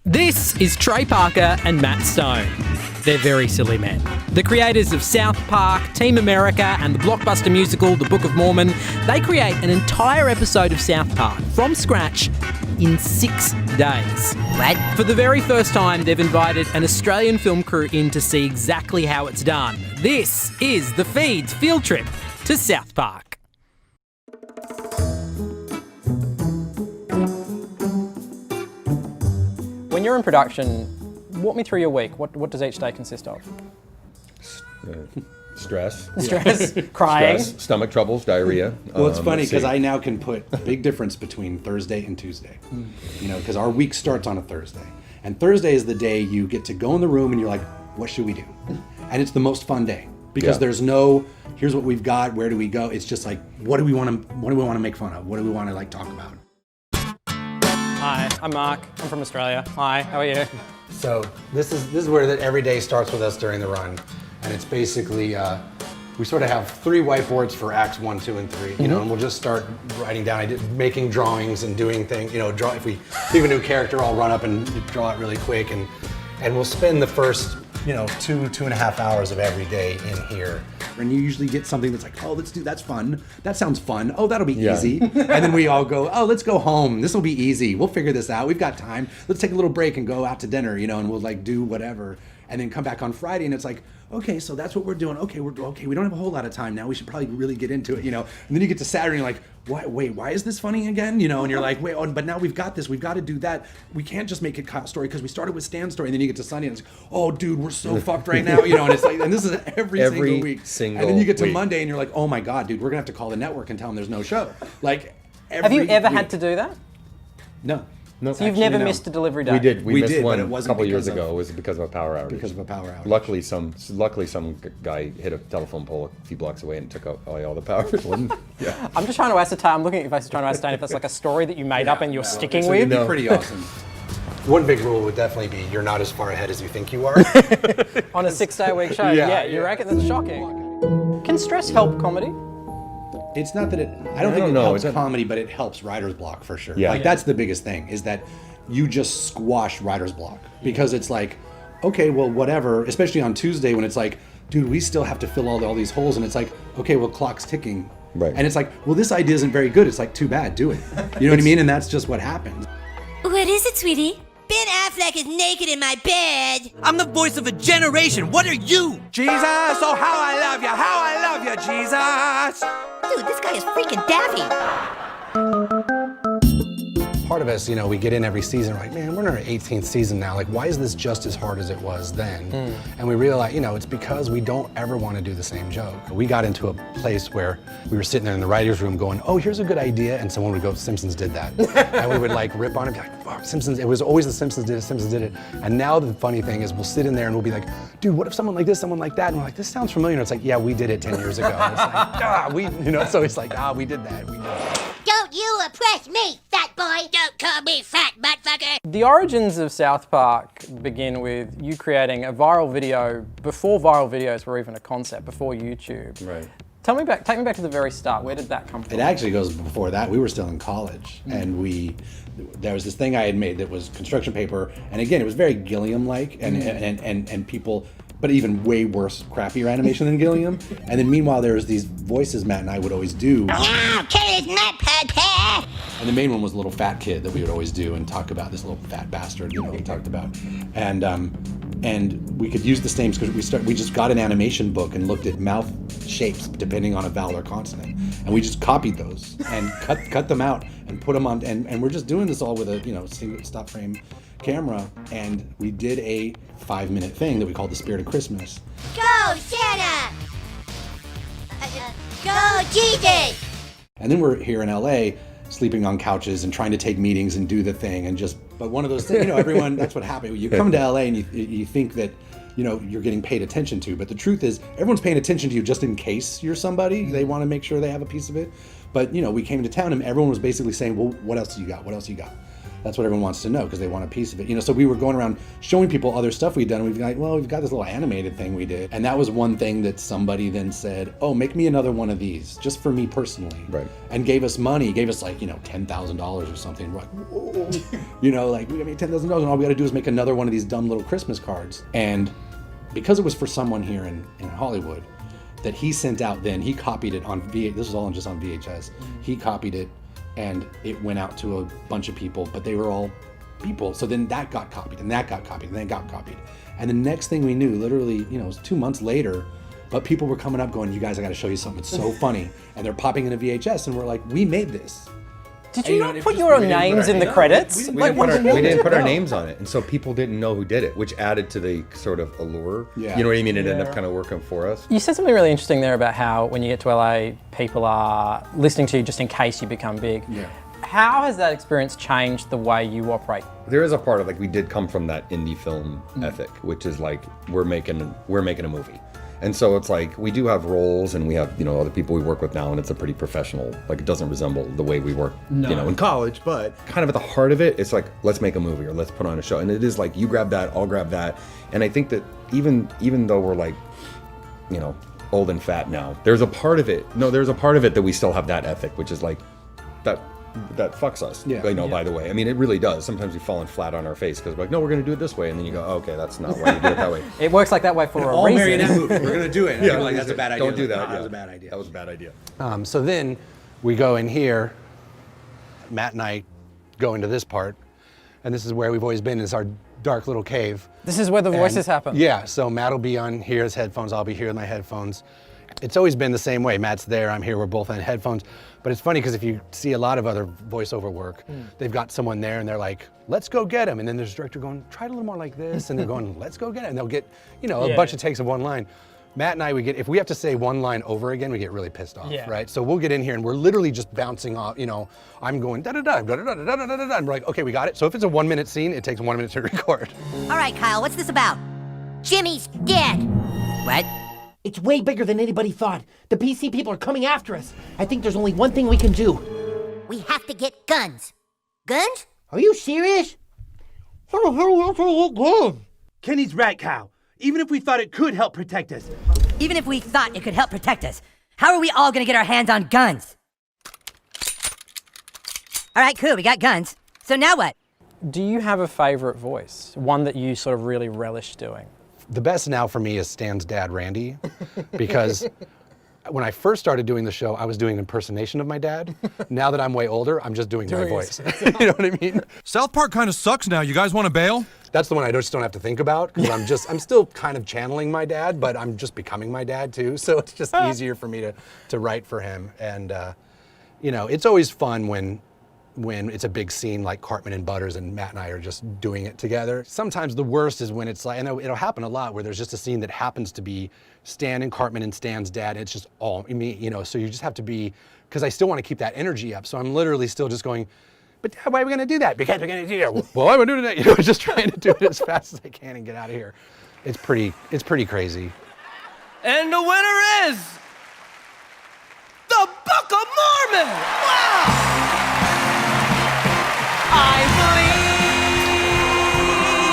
This is Trey Parker and Matt Stone. They're very silly men. The creators of South Park, Team America, and the blockbuster musical The Book of Mormon, they create an entire episode of South Park from scratch in 6 days. What? For the very first time, they've invited an Australian film crew in to see exactly how it's done. This is The Feed's field trip to South Park. When you're in production, walk me through your week. What does each day consist of? Stress. Stress, crying. Stress, stomach troubles, diarrhea. Well, it's funny because I now can put a big difference between Thursday and Tuesday. You know, because our week starts on a Thursday. And Thursday is the day you get to go in the room and you're like, what should we do? And it's the most fun day because there's no, here's what we've got, where do we go? It's just like, what do we want to make fun of? What do we want to like talk about? Hi, I'm Mark. I'm from Australia. Hi, how are you? So this is where every day starts with us during the run. And it's basically, we sort of have 3 whiteboards for acts 1, 2, and 3, you know, and we'll just start writing down, making drawings and doing things, you know, if we think of a new character, I'll run up and draw it really quick, and we'll spend the first, you know, 2.5 hours of every day in here. And you usually get something that's like, oh, that's fun. That sounds fun. Oh, that'll be easy. And then we all go, oh, let's go home. This will be easy. We'll figure this out. We've got time. Let's take a little break and go out to dinner, you know, and we'll like do whatever. And then come back on Friday and it's like, okay, so that's what we're doing. Okay, we don't have a whole lot of time now. We should probably really get into it, you know. And then you get to Saturday and you're like, why is this funny again? You know, and you're like, wait, oh, but now we've got this. We've got to do that. We can't just make it Kyle's story because we started with Stan's story. And then you get to Sunday and it's like, oh, dude, we're so fucked right now, you know. And it's like, and this is every single week. And then you get to Monday and you're like, oh my God, dude, we're gonna have to call the network and tell them there's no show. Like, have you ever had to do that? No. No, so you've never missed a delivery day? We did. We missed one but it wasn't a couple years ago. It was because of a power outage. Because of a power outage. Luckily, some guy hit a telephone pole a few blocks away and took out all the power. Yeah. I'm just trying to ascertain. I'm looking at your face, trying to ascertain if that's like a story that you made up and you're sticking with. It'd be pretty awesome. One big rule would definitely be you're not as far ahead as you think you are. On a 6-day-a-week show. Yeah, you reckon that's shocking. Can stress help comedy? It's not that I don't think it helps comedy, but it helps writer's block for sure. Yeah. Like that's the biggest thing is that you just squash writer's block because it's like, okay, well, whatever, especially on Tuesday when it's like, dude, we still have to fill all these holes. And it's like, okay, well, clock's ticking. Right. And it's like, well, this idea isn't very good. It's like, too bad, do it. You know what I mean? And that's just what happens. What is it, sweetie? Ben Affleck is naked in my bed. I'm the voice of a generation. What are you? Jesus, oh, how I love you, Jesus. Dude, this guy is freaking daffy. Part of us, you know, we get in every season, we're like, man, we're in our 18th season now. Like, why is this just as hard as it was then? And we realize, you know, it's because we don't ever want to do the same joke. We got into a place where we were sitting there in the writer's room going, oh, here's a good idea. And someone would go, Simpsons did that. And we would like rip on it and be like, fuck, Simpsons, it was always the Simpsons did it. And now the funny thing is we'll sit in there and we'll be like, dude, what if someone like this, someone like that? And we're like, this sounds familiar. And it's like, yeah, we did it 10 years ago. And it's like, you know, so it's like, we did that. Don't you oppress me, fat boy. Don't call me fat, buttfucker. The origins of South Park begin with you creating a viral video before viral videos were even a concept, before YouTube. Right. Take me back to the very start. Where did that come from? It actually goes before that. We were still in college, and there was this thing I had made that was construction paper, and again, it was very Gilliam-like, and people, but even way worse, crappier animation than Gilliam. And then meanwhile, there was these voices Matt and I would always do. And the main one was a little fat kid that we would always do and talk about, this little fat bastard, you know, we talked about. And we could use the same because we just got an animation book and looked at mouth shapes depending on a vowel or consonant, and we just copied those and cut them out and put them on, and we're just doing this all with a, you know, single stop frame camera, and we did a 5-minute thing that we called the Spirit of Christmas. Go, Santa! Go, Jesus! And then we're here in LA sleeping on couches and trying to take meetings and do the thing and just, but one of those things, you know, everyone, that's what happened. You come to LA and you think that, you know, you're getting paid attention to, but the truth is everyone's paying attention to you just in case you're somebody. They want to make sure they have a piece of it. But, you know, we came to town and everyone was basically saying, well, what else do you got? What else do you got? That's what everyone wants to know because they want a piece of it. You know, so we were going around showing people other stuff we'd done. And we've like, well, we've got this little animated thing we did. And that was one thing that somebody then said, oh, make me another one of these just for me personally. Right. And gave us money, gave us like, you know, $10,000 or something. We're like, whoa, you know, like we got $10,000 and all we got to do is make another one of these dumb little Christmas cards. And because it was for someone here in Hollywood that he sent out then, he copied it on VHS. This was all just on VHS. He copied it. And it went out to a bunch of people, but they were all people. So then that got copied, and that got copied, and then got copied. And the next thing we knew, literally, you know, it was 2 months later, but people were coming up going, you guys, I gotta show you something, it's so funny. And they're popping in a VHS, and we're like, we made this. Did you not put your own names in the credits? We didn't put our names on it, and so people didn't know who did it, which added to the sort of allure. Yeah. You know what I mean? It ended up kind of working for us. You said something really interesting there about how when you get to LA, people are listening to you just in case you become big. Yeah. How has that experience changed the way you operate? There is a part of like we did come from that indie film ethic, which is like we're making a movie. And so it's like we do have roles and we have, you know, other people we work with now, and it's a pretty professional, like it doesn't resemble the way we work, you know, in college, but kind of at the heart of it, it's like, let's make a movie or let's put on a show. And it is like, you grab that, I'll grab that. And I think that even though we're like, you know, old and fat now, there's a part of it that we still have that ethic, which is like, that fucks us, you know, by the way. I mean, it really does. Sometimes we've fallen flat on our face because we're like, no, we're going to do it this way. And then you go, oh, okay, that's not why you do it that way. It works like that way for a All reason. marionette movie, we're gonna do it. And Yeah, you're like, that's a bad idea. Don't do that. Like, Yeah. that was a bad idea. That was a bad idea. So then we go in here, Matt and I go into this part, and this is where we've always been, is our dark little cave. This is where the voices happen. Yeah, so Matt will be on here his headphones, I'll be here with my headphones. It's always been the same way. Matt's there, I'm here, we're both on headphones. But it's funny because if you see a lot of other voiceover work, they've got someone there and they're like, let's go get him. And then there's a director going, try it a little more like this. And they're going, let's go get him. And they'll get, you know, a bunch of takes of one line. Matt and I, if we have to say one line over again, we get really pissed off, right? So we'll get in here and we're literally just bouncing off, you know, I'm going da-da-da, da-da-da, da-da-da, and we're like, okay, we got it. So if it's a 1 minute scene, it takes 1 minute to record. All right, Kyle, what's this about? Jimmy's dead. What? It's way bigger than anybody thought. The PC people are coming after us. I think there's only one thing we can do. We have to get guns. Guns? Are you serious? How the hell are we gonna get guns? Kenny's right, Kyle. Even if we thought it could help protect us. Even if we thought it could help protect us, how are we all gonna get our hands on guns? All right, cool, we got guns. So now what? Do you have a favorite voice? One that you sort of really relish doing? The best now for me is Stan's dad, Randy, because when I first started doing the show, I was doing an impersonation of my dad. Now that I'm way older, I'm just doing my voice. You know what I mean? South Park kind of sucks now. You guys want to bail? That's the one I just don't have to think about because I'm still kind of channeling my dad, but I'm just becoming my dad too. So it's just easier for me to write for him. And you know, it's always fun when it's a big scene like Cartman and Butters and Matt and I are just doing it together. Sometimes the worst is when it's like, and it'll happen a lot, where there's just a scene that happens to be Stan and Cartman and Stan's dad. It's just all me, you know, so you just have to be, because I still want to keep that energy up. So I'm literally still just going, but Dad, why are we going to do that? Because we're going to do that. Well, why am I doing that? You know, just trying to do it as fast as I can and get out of here. It's pretty crazy. And the winner is the Book of Mormon! Wow! I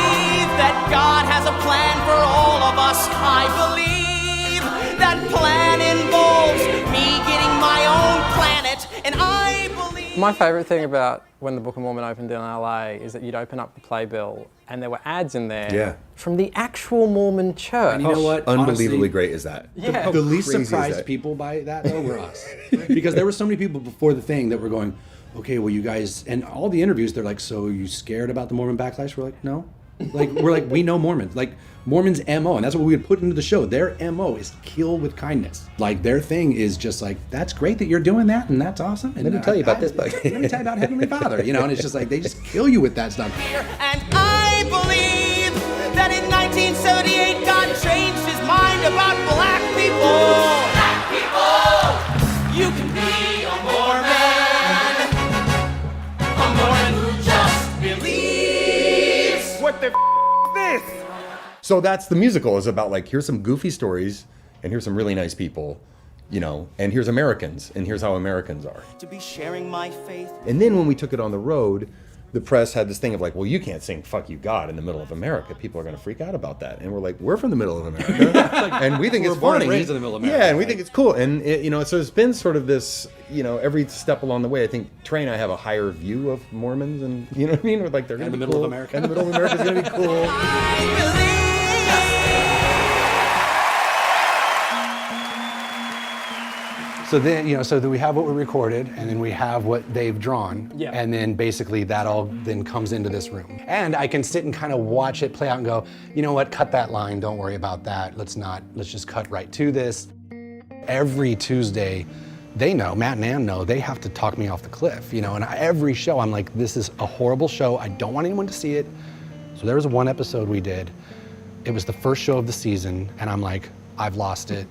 believe that God has a plan for all of us. I believe that plan involves me getting my own planet, and I believe... My favorite thing about when the Book of Mormon opened in LA is that you'd open up the playbill and there were ads in there from the actual Mormon church. And you know what? Unbelievably Honestly, great is that? Yeah. The least Crazy is surprised that? people by that though were us. Because there were so many people before the thing that were going, okay, well you guys, and all the interviews, they're like, so are you scared about the Mormon backlash? We're like, no. We're like, we know Mormons. Like, Mormons' MO, and that's what we would put into the show. Their MO is kill with kindness. Like, their thing is just like, that's great that you're doing that, and that's awesome. And Let me tell you about this book. Let me tell you about Heavenly Father, you know, and it's just like, they just kill you with that stuff. And I believe that in 1978 God changed his mind about black people. Black people! You can be a Mormon who just believes. What the is this? So that's the musical, is about like, here's some goofy stories and here's some really nice people, you know, and here's Americans and here's how Americans are. To be sharing my faith. And then when we took it on the road, the press had this thing of like, well, you can't sing "Fuck You God" in the middle of America. People are going to freak out about that. And we're like, we're from the middle of America, and we think it's funny. Raised in the middle of America, yeah, and we think it's cool. And so it's been sort of this, every step along the way. I think Trey and I have a higher view of Mormons, and you know what I mean. We're like, they're going to be middle cool. of America. And the middle of America is going to be cool. So then, so that we have what we recorded, and then we have what they've drawn, and then basically that all then comes into this room. And I can sit and kind of watch it play out and go, you know what, cut that line, don't worry about that, let's just cut right to this. Every Tuesday, they know, Matt and Ann know, they have to talk me off the cliff, and every show I'm like, this is a horrible show, I don't want anyone to see it. So there was one episode we did, it was the first show of the season, and I'm like, I've lost it,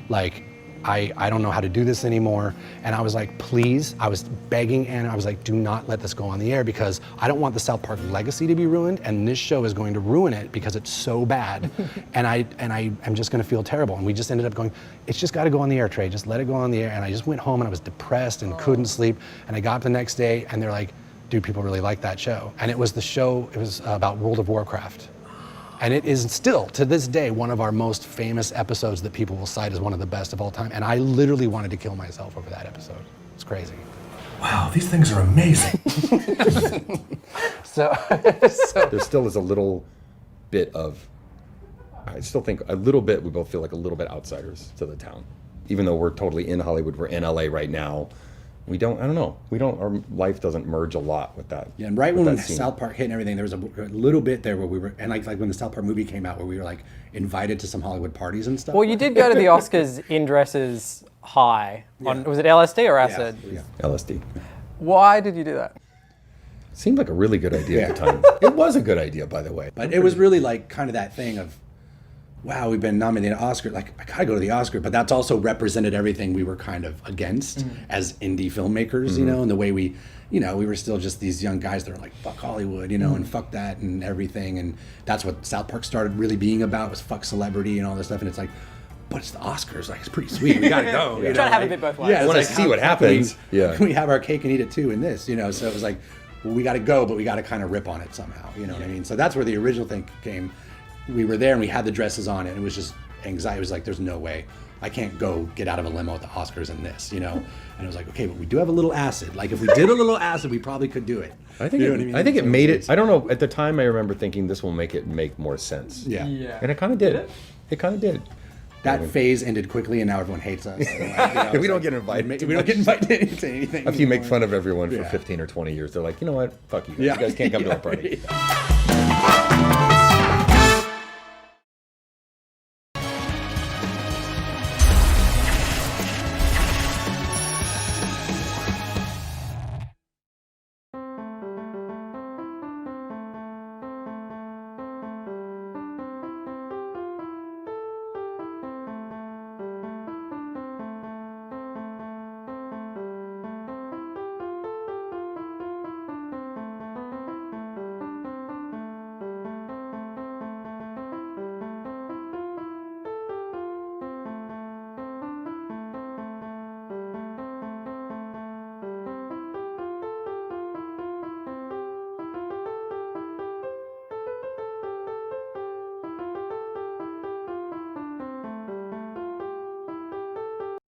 like, I don't know how to do this anymore. And I was like, please, I was begging, and I was like, do not let this go on the air, because I don't want the South Park legacy to be ruined, and this show is going to ruin it because it's so bad. and I'm just gonna feel terrible. And we just ended up going, it's just gotta go on the air, Trey, just let it go on the air. And I just went home and I was depressed and couldn't sleep. And I got up the next day and they're like, dude, people really like that show. And it was the show, it was about World of Warcraft. And it is still, to this day, one of our most famous episodes that people will cite as one of the best of all time. And I literally wanted to kill myself over that episode. It's crazy. Wow, these things are amazing. So there still is a little bit of, I still think a little bit, we both feel like a little bit outsiders to the town. Even though we're totally in Hollywood, we're in LA right now. I don't know. Our life doesn't merge a lot with that. Yeah, and right when South Park hit and everything, there was a little bit there where we were, and like when the South Park movie came out, where we were like invited to some Hollywood parties and stuff. Well, you did go to the Oscars in dresses high. Was it LSD or acid? Yeah. LSD. Why did you do that? Seemed like a really good idea at the time. It was a good idea, by the way. But it was really like kind of that thing of, wow, we've been nominated to Oscar. Like, I gotta go to the Oscar, but that's also represented everything we were kind of against as indie filmmakers, and the way we were still just these young guys that are like, fuck Hollywood, and fuck that and everything. And that's what South Park started really being about, was fuck celebrity and all this stuff. And it's like, but it's the Oscars, like, it's pretty sweet. We gotta go. You're trying to have a bit both ways. Yeah, I want to see what happens. Can we have our cake and eat it too in this, So it was like, well, we gotta go, but we gotta kind of rip on it somehow, what I mean? So that's where the original thing came. We were there and we had the dresses on, and it was just anxiety. It was like, there's no way I can't go get out of a limo at the Oscars in this, And it was like, okay, but we do have a little acid. Like, if we did a little acid, we probably could do it. I think I think it made it. I don't know. At the time, I remember thinking this will make it make more sense. Yeah. And it kind of did. It kind of did. That phase ended quickly, and now everyone hates us. So, we don't get invited. We don't get invited to anything. After you make fun of everyone for 15 or 20 years, they're like, you know what? Fuck you guys. You guys can't come to our party.